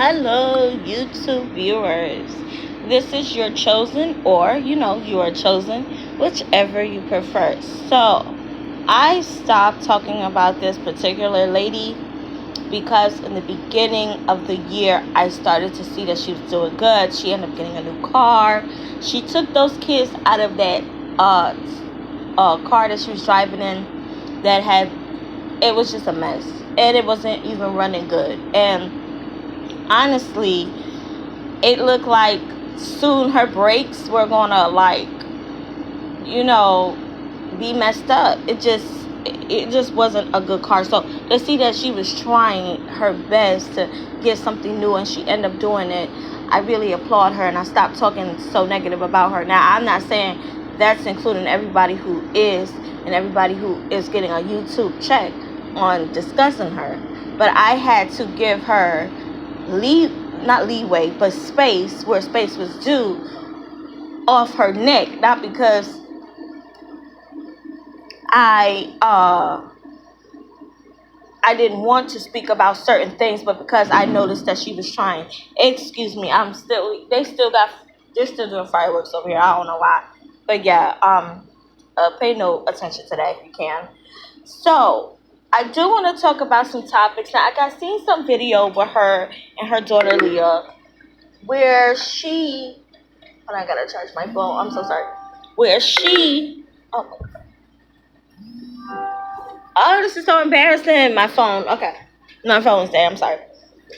Hello, YouTube viewers. This is your chosen, or you are chosen, whichever you prefer. So, I stopped talking about this particular lady because in the beginning of the year, I started to see that she was doing good. She ended up getting a new car. She took those kids out of that car that she was driving in that it was just a mess. And it wasn't even running good. And honestly, it looked like soon her brakes were gonna you know be messed up. It just wasn't a good car. So to see that she was trying her best to get something new and she ended up doing it, I really applaud her, and I stopped talking so negative about her. Now, I'm not saying that's including everybody who is and everybody who is getting a YouTube check on discussing her, but I had to give her not leeway, but space where space was due off her neck, not because I I didn't want to speak about certain things, but because I noticed that she was trying. Excuse me, they're still doing fireworks over here. I don't know why, but yeah, pay no attention to that if you can. So I do want to talk about some topics. Now, I seen some video with her and her daughter Leah, where she, and I gotta charge my phone. I'm so sorry. Where she, oh, oh, this is so embarrassing. My phone. Okay, my phone's there. I'm sorry.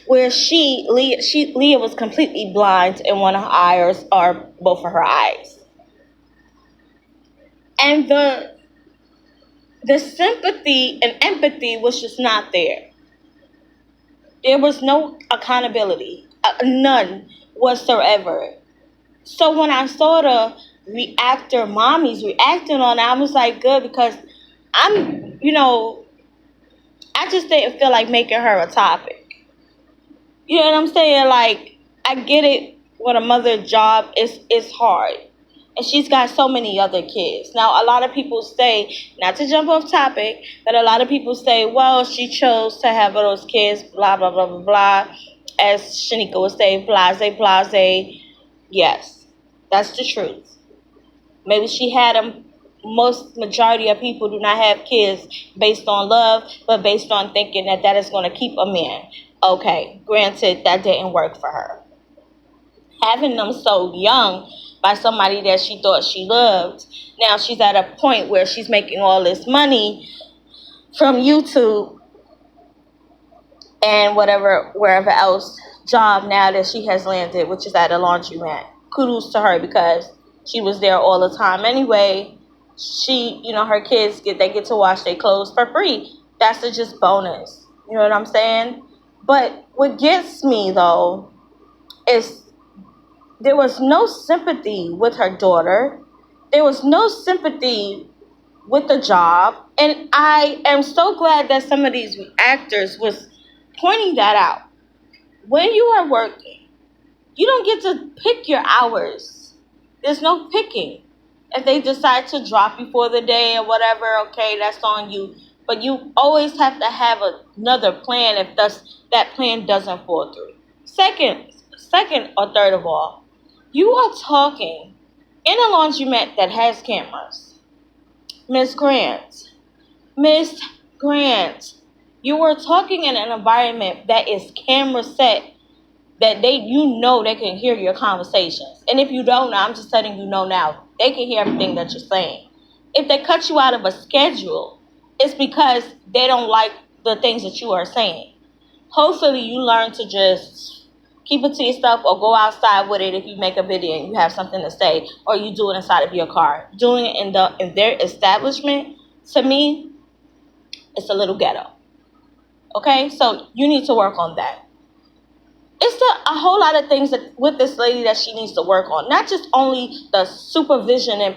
Where Leah was completely blind in one of her eyes or both of her eyes, and the sympathy and empathy was just not there. There was no accountability, none whatsoever. So when I saw the mommies reacting on it, I was like, good, because I'm, I just didn't feel like making her a topic. You know what I'm saying? Like, I get it when a mother's job is hard. And she's got so many other kids. Now, a lot of people say, not to jump off topic, but a lot of people say, well, she chose to have those kids, blah, blah, blah, blah, blah. As Shanika would say, blase, blase. Yes, that's the truth. Maybe she had them. Most majority of people do not have kids based on love, but based on thinking that is going to keep a man. Okay, granted, that didn't work for her. Having them so young by somebody that she thought she loved. Now she's at a point where she's making all this money from YouTube and wherever else job now that she has landed, which is at a laundromat. Kudos to her, because she was there all the time anyway. Her kids get to wash their clothes for free. That's just bonus. You know what I'm saying? But what gets me though is there was no sympathy with her daughter. There was no sympathy with the job. And I am so glad that some of these actors was pointing that out. When you are working, you don't get to pick your hours. There's no picking. If they decide to drop you for the day or whatever, okay, that's on you. But you always have to have another plan if that plan doesn't fall through. Second or third of all, you are talking in a laundromat that has cameras. Miss Grant, Miss Grant, you were talking in an environment that is camera set, that they can hear your conversations. And if you don't know, I'm just letting you know now, they can hear everything that you're saying. If they cut you out of a schedule, it's because they don't like the things that you are saying. Hopefully you learn to just keep it to yourself or go outside with it if you make a video and you have something to say, or you do it inside of your car. Doing it in their establishment, to me, it's a little ghetto. Okay? So you need to work on that. It's a whole lot of things that with this lady that she needs to work on. Not just only the supervision and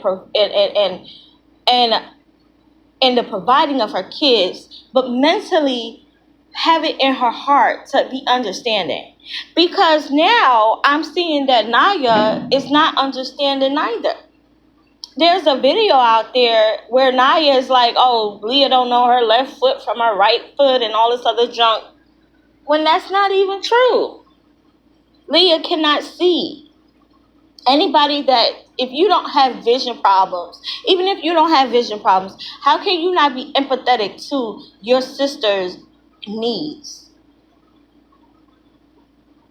the providing of her kids, but mentally have it in her heart to be understanding. Because now I'm seeing that Naya is not understanding either. There's a video out there where Naya is like, oh, Leah don't know her left foot from her right foot and all this other junk, when that's not even true. Leah cannot see. Anybody that, if you don't have vision problems, even if you don't have vision problems, how can you not be empathetic to your sister's needs?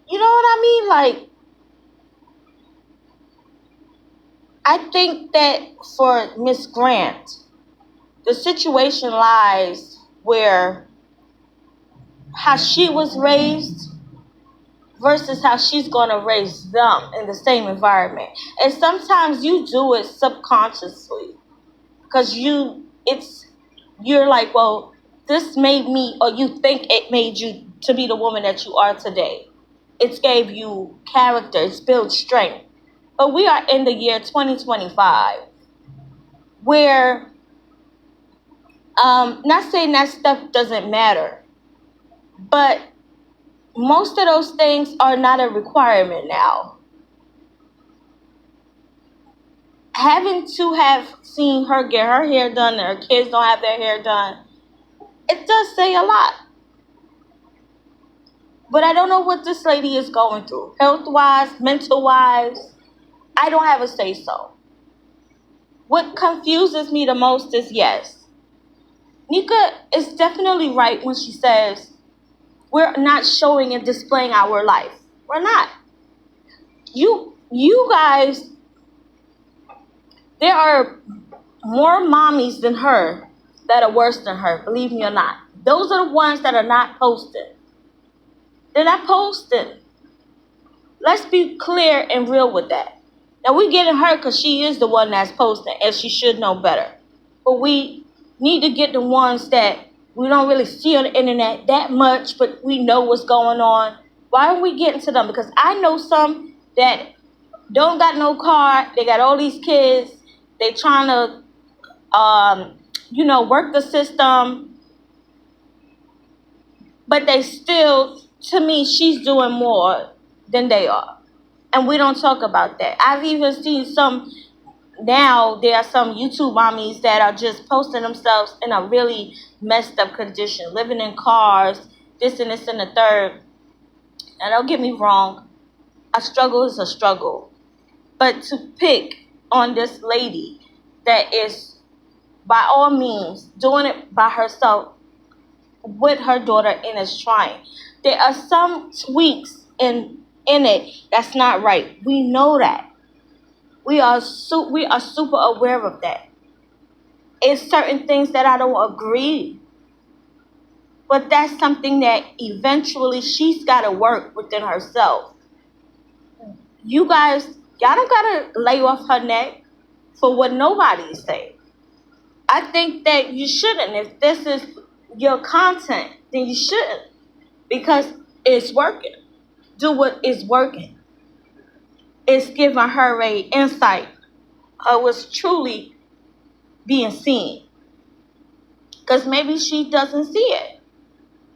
You know what I mean? Like, I think that for Miss Grant, the situation lies where how she was raised versus how she's going to raise them in the same environment. And sometimes you do it subconsciously because you're like, well, this made me, or you think it made you to be the woman that you are today. It's gave you character, it's built strength. But we are in the year 2025 where, not saying that stuff doesn't matter, but most of those things are not a requirement now. Having to have seen her get her hair done and her kids don't have their hair done, it does say a lot. But I don't know what this lady is going through, health wise, mental wise. I don't have a say so. What confuses me the most is, yes, Nika is definitely right when she says we're not showing and displaying our life. We're not. You guys, there are more mommies than her that are worse than her, believe me or not. Those are the ones that are not posted. They're not posted. Let's be clear and real with that. Now, we're getting her because she is the one that's posting, and she should know better. But we need to get the ones that we don't really see on the internet that much, but we know what's going on. Why are we getting to them? Because I know some that don't got no car. They got all these kids. They trying to, work the system. But they still, to me, she's doing more than they are. And we don't talk about that. I've even seen now there are some YouTube mommies that are just posting themselves in a really messed up condition, living in cars, this and this and the third. And don't get me wrong, a struggle is a struggle. But to pick on this lady that is, by all means, doing it by herself with her daughter and is trying. There are some tweaks in it that's not right. We know that. We are super aware of that. It's certain things that I don't agree, but that's something that eventually she's got to work within herself. You guys, y'all don't gotta lay off her neck for what nobody's saying. I think that you shouldn't. If this is your content, then you shouldn't, because it's working. Do what is working. It's giving her a insight of what's truly being seen. Because maybe she doesn't see it.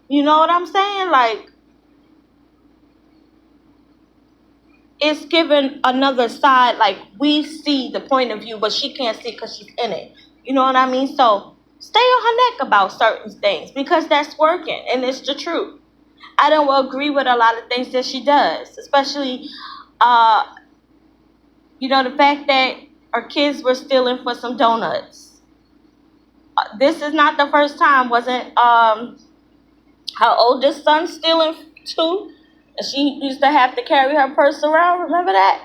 You know what I'm saying? Like, it's given another side. Like, we see the point of view, but she can't see because she's in it. You know what I mean? So stay on her neck about certain things because that's working and it's the truth. I don't agree with a lot of things that she does, especially, the fact that her kids were stealing for some donuts. This is not the first time. Wasn't her oldest son stealing too? And she used to have to carry her purse around. Remember that?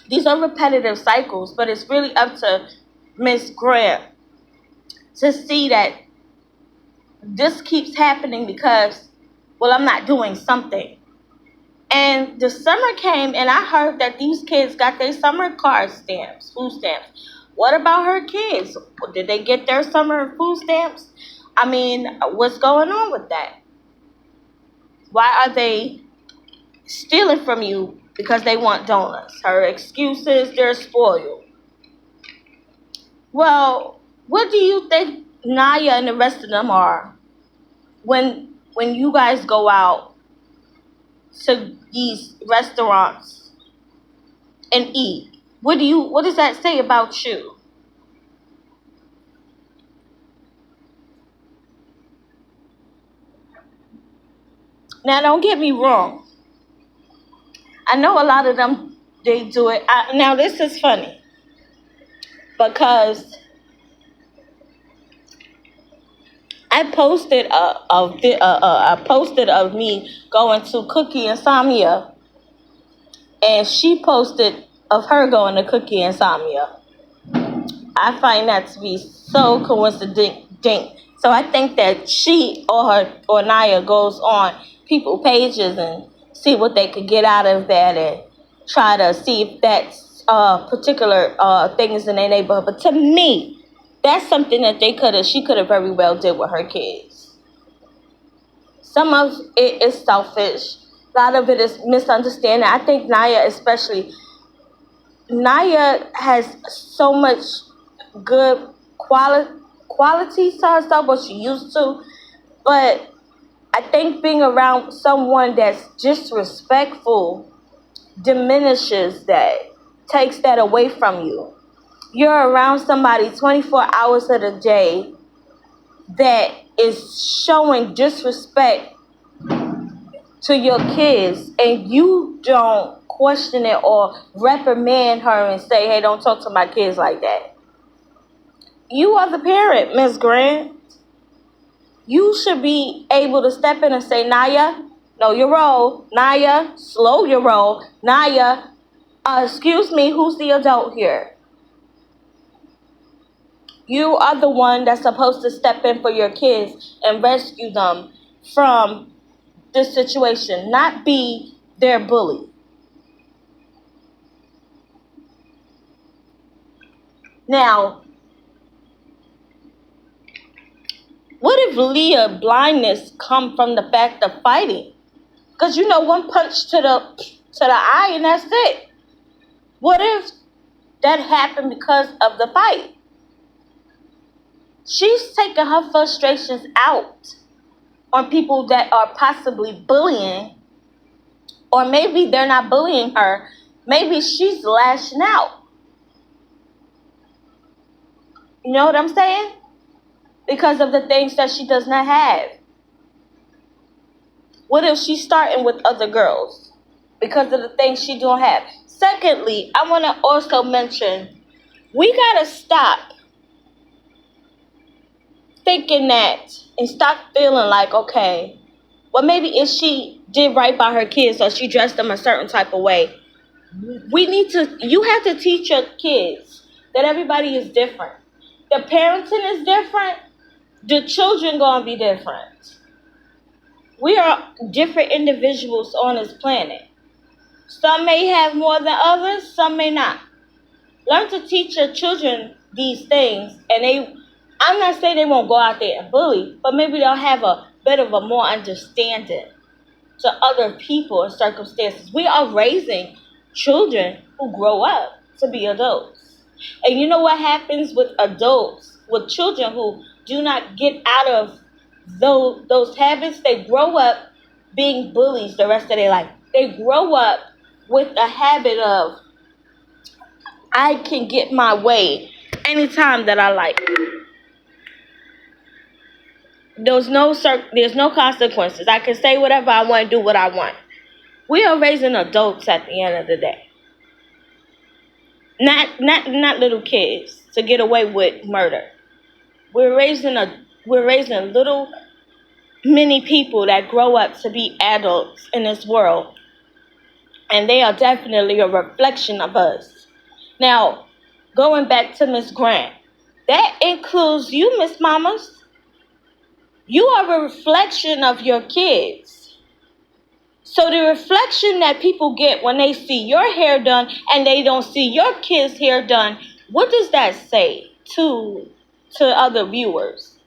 These are repetitive cycles, but it's really up to Miss Grant to see that this keeps happening because, well, I'm not doing something. And the summer came, and I heard that these kids got their summer card stamps, food stamps. What about her kids? Did they get their summer food stamps? I mean, what's going on with that? Why are they stealing from you because they want donuts? Her excuse is they're spoiled. Well, what do you think Naya and the rest of them are when you guys go out to these restaurants and eat? What does that say about you? Now, don't get me wrong. I know a lot of them, they do it. Now, this is funny because I posted of me going to Cookie Insomnia, and she posted of her going to Cookie Insomnia. I find that to be so coincident. So I think that she or Naya goes on people pages and see what they could get out of that and try to see if that's particular things in their neighborhood. But to me, that's something that she could have very well did with her kids. Some of it is selfish. A lot of it is misunderstanding. I think Naya has so much good qualities to herself, what she used to. But I think being around someone that's disrespectful diminishes that, takes that away from you. You're around somebody 24 hours of the day that is showing disrespect to your kids, and you don't question it or reprimand her and say, hey, don't talk to my kids like that. You are the parent, Miss Grant. You should be able to step in and say, Naya, know your role. Naya, slow your roll. Naya, excuse me, who's the adult here? You are the one that's supposed to step in for your kids and rescue them from this situation, not be their bully. Now, what if Leah blindness come from the fact of fighting? Because one punch to the eye and that's it. What if that happened because of the fight? She's taking her frustrations out on people that are possibly bullying, or maybe they're not bullying her. Maybe she's lashing out. You know what I'm saying? Because of the things that she does not have. What if she's starting with other girls because of the things she don't have? Secondly, I want to also mention, we got to stop thinking that and stop feeling like, okay, well, maybe if she did right by her kids or she dressed them a certain type of way, you have to teach your kids that everybody is different. The parenting is different. The children going to be different. We are different individuals on this planet. Some may have more than others, some may not. Learn to teach your children these things, and I'm not saying they won't go out there and bully, but maybe they'll have a bit of a more understanding to other people and circumstances. We are raising children who grow up to be adults. And you know what happens with adults, with children who do not get out of those habits? They grow up being bullies the rest of their life. They grow up with a habit of, I can get my way anytime that I like. There's no consequences. I can say whatever I want, do what I want. We are raising adults at the end of the day. Not little kids to get away with murder. We're raising little many people that grow up to be adults in this world. And they are definitely a reflection of us. Now, going back to Miss Grant, that includes you, Miss Mamas. You are a reflection of your kids. So the reflection that people get when they see your hair done and they don't see your kids' hair done, what does that say to other viewers?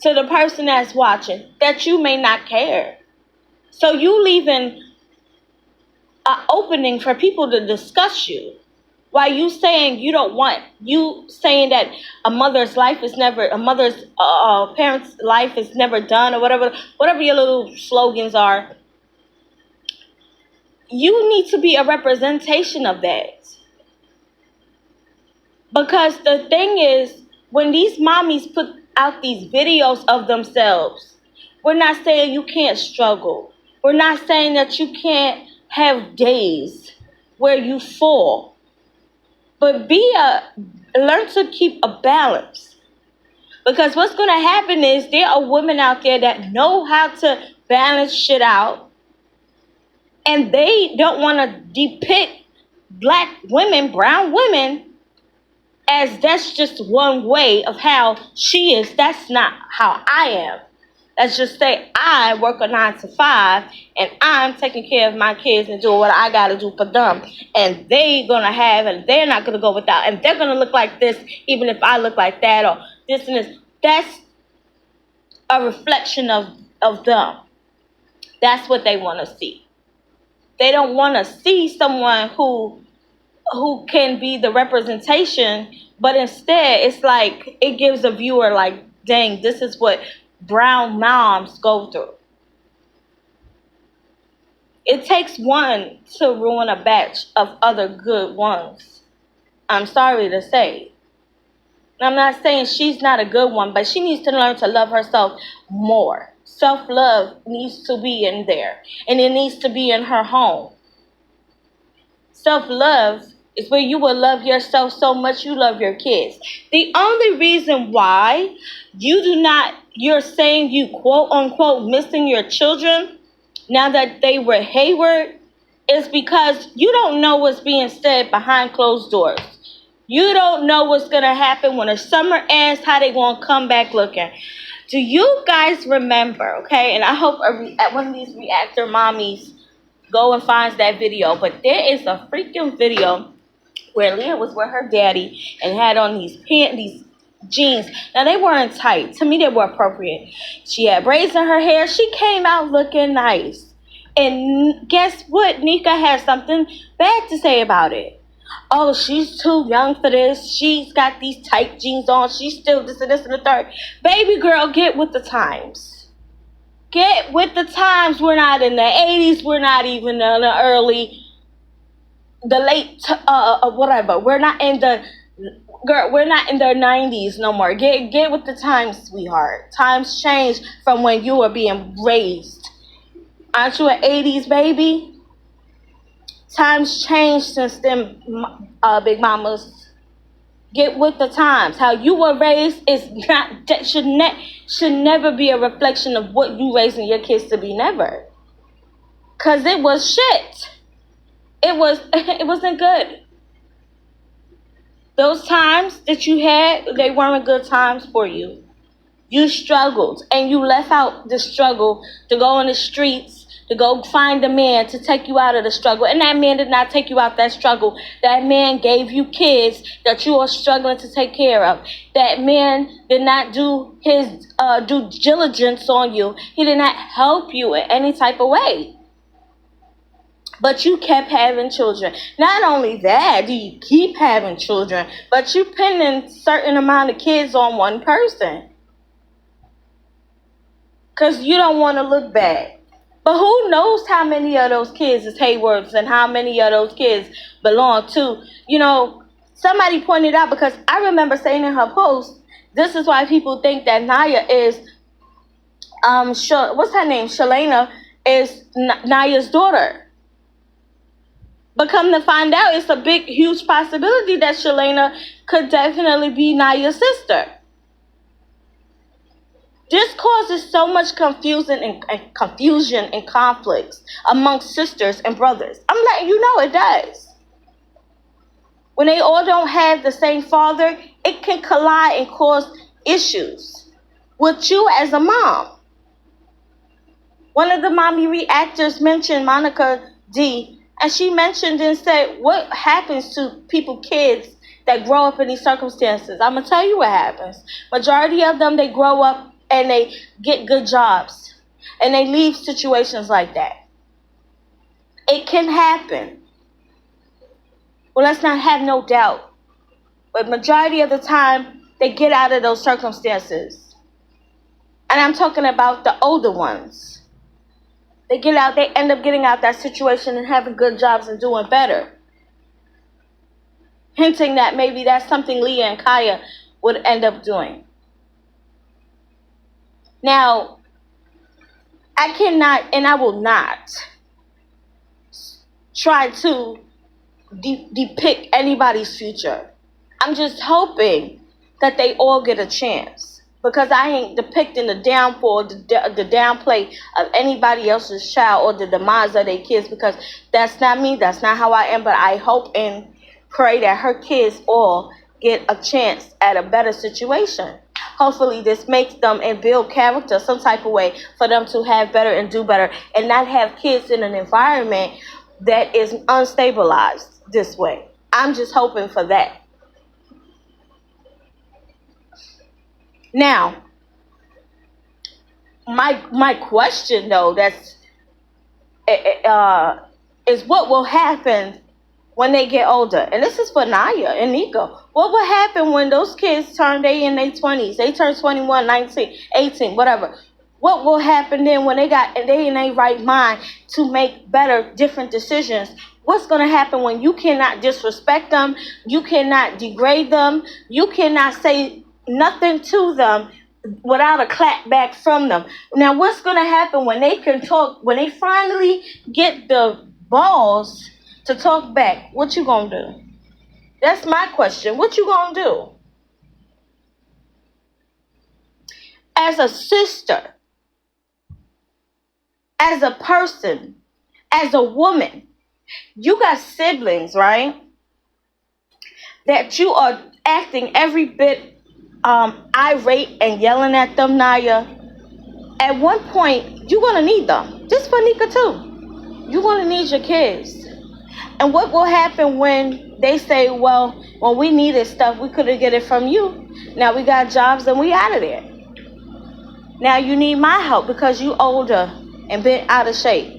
To the person that's watching, that you may not care. So you leaving an opening for people to discuss you. While you saying you don't want, you saying that a mother's parent's life is never done, or whatever your little slogans are. You need to be a representation of that. Because the thing is, when these mommies put out these videos of themselves, we're not saying you can't struggle. We're not saying that you can't have days where you fall, but learn to keep a balance. Because what's going to happen is there are women out there that know how to balance shit out, and they don't want to depict black women, brown women, as that's just one way of how she is. That's not how I am. Let's just say I work a 9 to 5 and I'm taking care of my kids and doing what I gotta do for them. And they're not gonna go without, and they're gonna look like this even if I look like that or this and this. That's a reflection of them. That's what they wanna see. They don't wanna see someone who can be the representation, but instead it's like it gives a viewer like, dang, this is what brown moms go through. It takes one to ruin a batch of other good ones. I'm sorry to say. I'm not saying she's not a good one, but she needs to learn to love herself more. Self-love needs to be in there, and it needs to be in her home. Self-love is where you will love yourself so much you love your kids. The only reason why you're saying you quote unquote missing your children now that they were hayward is because you don't know what's being said behind closed doors. You don't know what's going to happen when the summer ends, how they going to come back looking. Do you guys remember, okay, and I hope at one of these reactor mommies go and finds that video, but there is a freaking video where Leah was with her daddy and had on these jeans. Now they weren't tight. To me, they were appropriate. She had braids in her hair. She came out looking nice. And guess what? Nika has something bad to say about it. Oh, she's too young for this. She's got these tight jeans on. She's still this and this and the third. Baby girl, get with the times. Get with the times. We're not in the 80s. We're not even in the late, whatever. We're not in the 90s no more. Get with the times, sweetheart. Times change from when you were being raised. Aren't you an 80s baby? Times changed since then, big mamas. Get with the times. How you were raised should never be a reflection of what you raising your kids to be. Never. Cause it was shit. It wasn't good. Those times that you had, they weren't good times for you. You struggled, and you left out the struggle to go in the streets, to go find a man to take you out of the struggle. And that man did not take you out that struggle. That man gave you kids that you are struggling to take care of. That man did not do his due diligence on you. He did not help you in any type of way. But you kept having children. Not only that, do you keep having children, but you pinning a certain amount of kids on one person. Because you don't want to look bad. But who knows how many of those kids is Haywards and how many of those kids belong to, somebody pointed out, because I remember saying in her post, this is why people think that Naya is, what's her name? Shalana is Naya's daughter. But come to find out, it's a big, huge possibility that Shalana could definitely be Naya's sister. This causes so much confusion and conflicts amongst sisters and brothers. I'm letting you know it does. When they all don't have the same father, it can collide and cause issues with you as a mom. One of the mommy reactors mentioned Monica D, and she mentioned and said, what happens to kids that grow up in these circumstances? I'm going to tell you what happens. Majority of them, they grow up and they get good jobs, and they leave situations like that. It can happen. Well, let's not have no doubt. But majority of the time, they get out of those circumstances. And I'm talking about the older ones. They end up getting out that situation and having good jobs and doing better. Hinting that maybe that's something Leah and Kaya would end up doing. Now, I cannot and I will not try to depict anybody's future. I'm just hoping that they all get a chance, because I ain't depicting the downfall, the downplay of anybody else's child or the demise of their kids, because that's not me. That's not how I am. But I hope and pray that her kids all get a chance at a better situation. Hopefully this makes them and build character some type of way for them to have better and do better, and not have kids in an environment that is unstabilized this way. I'm just hoping for that. Now, my question though, is what will happen when they get older? And this is for Naya and Nika. What will happen when those kids turn, they in their 20s, they turn 21, 19, 18, whatever? What will happen then when they in their right mind to make better, different decisions? What's going to happen when you cannot disrespect them, you cannot degrade them, you cannot say nothing to them without a clap back from them? Now, what's going to happen when they can talk, when they finally get the balls to talk back? What you going to do? That's my question. What you going to do? As a sister, as a person, as a woman, you got siblings, right? That you are acting every bit irate and yelling at them, Naya. At one point, you're going to need them. Just for Nika too. You're going to need your kids. And what will happen when they say, well, when we needed stuff, we could have get it from you. Now we got jobs and we out of there. Now you need my help because you older and been out of shape.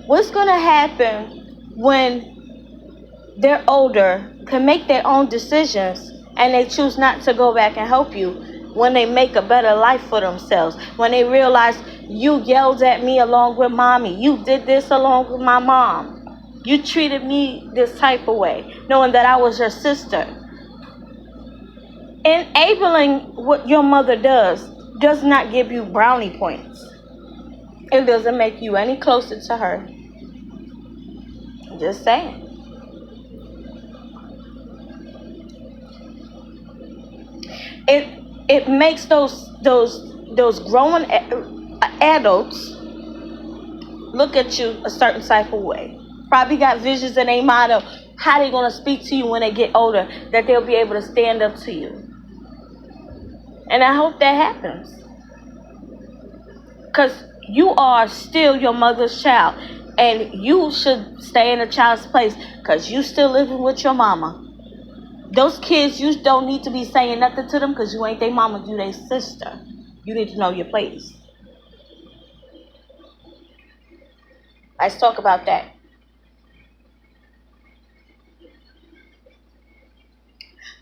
What's going to happen when they're older, can make their own decisions, and they choose not to go back and help you, when they make a better life for themselves, when they realize you yelled at me along with mommy, you did this along with my mom, you treated me this type of way, knowing that I was your sister? Enabling what your mother does not give you brownie points. It doesn't make you any closer to her. Just saying. It makes those grown adults look at you a certain type of way. Probably got visions in their mind of how they're going to speak to you when they get older, that they'll be able to stand up to you. And I hope that happens. Because you are still your mother's child. And you should stay in a child's place because you still living with your mama. Those kids, you don't need to be saying nothing to them because you ain't their mama, you their sister. You need to know your place. Let's talk about that.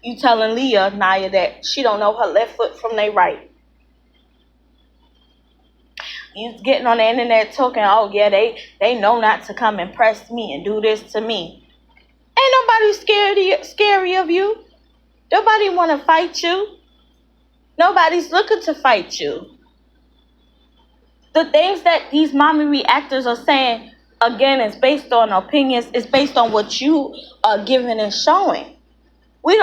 You telling Leah, Naya, that she don't know her left foot from their right. You getting on the internet talking, oh yeah, they know not to come and press me and do this to me. Ain't nobody scary of you. Nobody want to fight you. Nobody's looking to fight you. The things that these mommy reactors are saying, again, is based on opinions. It's based on what you are giving and showing. We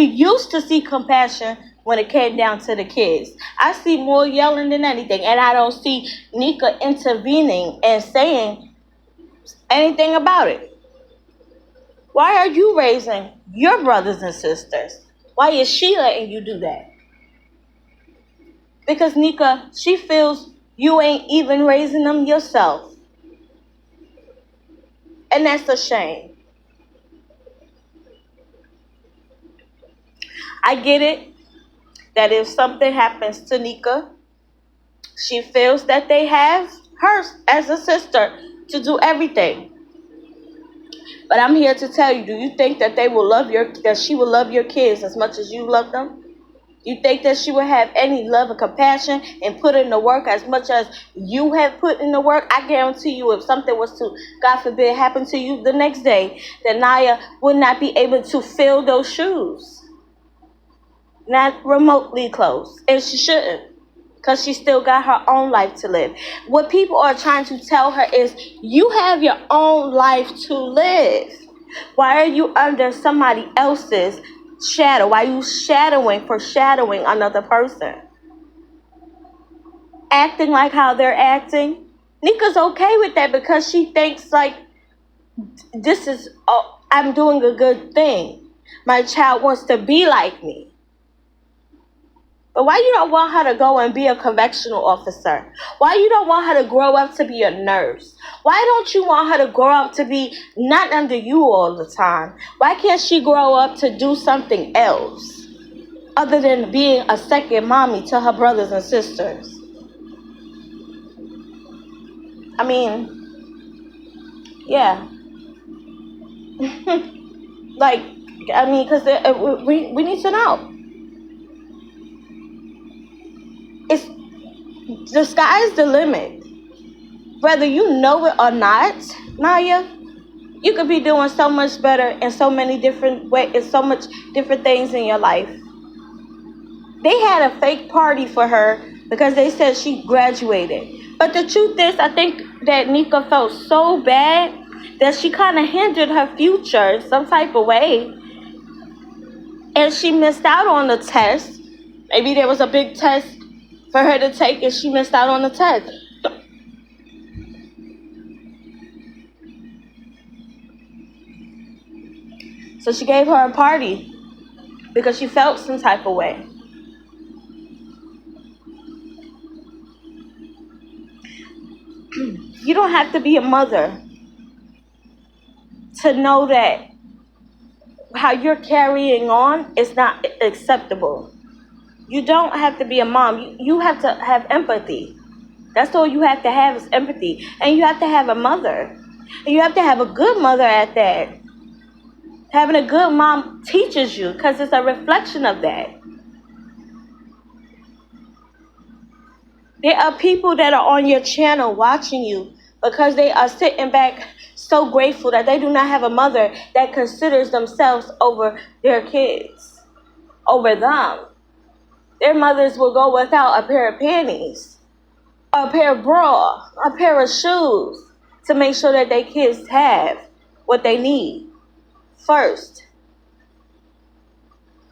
used to see compassion when it came down to the kids. I see more yelling than anything. And I don't see Nika intervening and saying anything about it. Why are you raising your brothers and sisters? Why is she letting you do that? Because Nika, she feels you ain't even raising them yourself. And that's a shame. I get it that if something happens to Nika, she feels that they have her as a sister to do everything. But I'm here to tell you, do you think that she will love your kids as much as you love them? You think that she will have any love and compassion and put in the work as much as you have put in the work? I guarantee you, if something was to, God forbid, happen to you the next day, that Naya would not be able to fill those shoes. Not remotely close. And she shouldn't. because she still got her own life to live. What people are trying to tell her is, you have your own life to live. Why are you under somebody else's shadow? Why are you foreshadowing another person? Acting like how they're acting. Nika's okay with that because she thinks like, this is, oh, I'm doing a good thing. My child wants to be like me. But why you don't want her to go and be a correctional officer? Why you don't want her to grow up to be a nurse? Why don't you want her to grow up to be not under you all the time? Why can't she grow up to do something else other than being a second mommy to her brothers and sisters? I mean, yeah. Like, I mean, because we need to know. It's, the sky is the limit. Whether you know it or not, Naya, you could be doing so much better in so many different ways, in so much different things in your life. They had a fake party for her because they said she graduated. But the truth is, I think that Nika felt so bad that she kind of hindered her future in some type of way. And she missed out on the test. Maybe there was a big test for her to take and she missed out on the test. So she gave her a party because she felt some type of way. You don't have to be a mother to know that how you're carrying on is not acceptable. You don't have to be a mom. You have to have empathy. That's all you have to have is empathy. And you have to have a mother. And you have to have a good mother at that. Having a good mom teaches you because it's a reflection of that. There are people that are on your channel watching you because they are sitting back so grateful that they do not have a mother that considers themselves over their kids, over them. Their mothers will go without a pair of panties, a pair of bra, a pair of shoes to make sure that their kids have what they need first.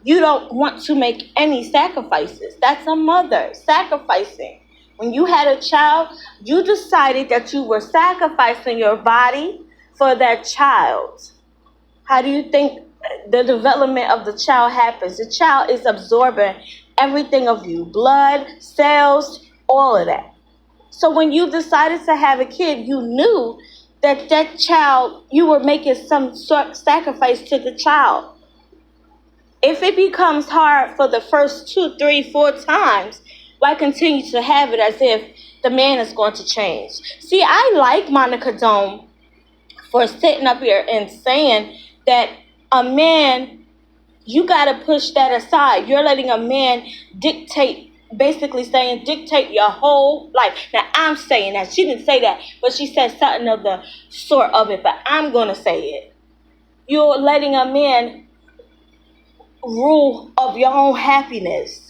You don't want to make any sacrifices. That's a mother sacrificing. When you had a child, you decided that you were sacrificing your body for that child. How do you think the development of the child happens? The child is absorbing everything of you, blood, cells, all of that. So when you decided to have a kid, you knew that that child, you were making some sort of sacrifice to the child. If it becomes hard for the first 2, 3, 4 times, why continue to have it as if the man is going to change? See, I like Monica Dome for sitting up here and saying that a man, you got to push that aside. You're letting a man dictate, basically saying dictate your whole life. Now, I'm saying that. She didn't say that, but she said something of the sort of it, but I'm going to say it. You're letting a man rule of your own happiness.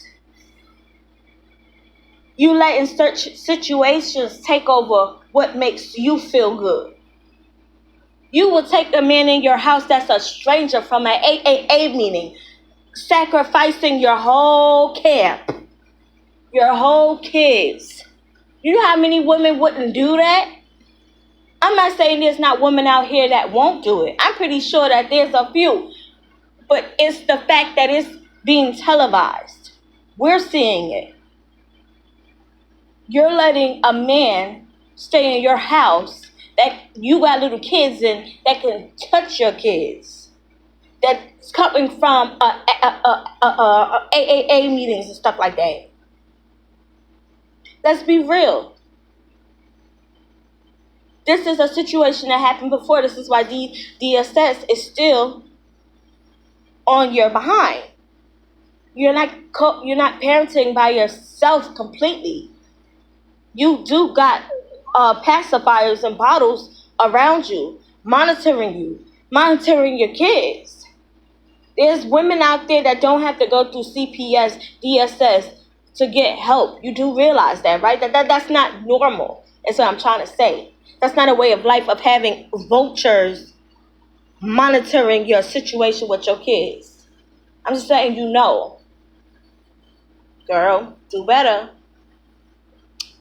You letting certain situations take over what makes you feel good. You will take a man in your house that's a stranger from an AAA meeting, sacrificing your whole camp, your whole kids. You know how many women wouldn't do that? I'm not saying there's not women out here that won't do it. I'm pretty sure that there's a few. But it's the fact that it's being televised. We're seeing it. You're letting a man stay in your house that you got little kids in that can touch your kids. That's coming from AAA meetings and stuff like that. Let's be real. This is a situation that happened before. This is why DSS is still on your behind. You're not parenting by yourself completely. You do got pacifiers and bottles around you, monitoring your kids. There's women out there that don't have to go through CPS, DSS to get help. You do realize that, right? That's not normal. That's what I'm trying to say. That's not a way of life of having vultures monitoring your situation with your kids. I'm just letting you know, girl, do better.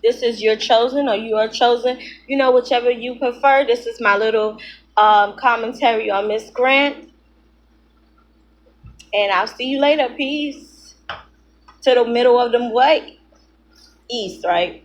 This is your chosen or you are chosen. You know, whichever you prefer. This is my little commentary on Miss Grant. And I'll see you later. Peace. To the middle of the way. East, right?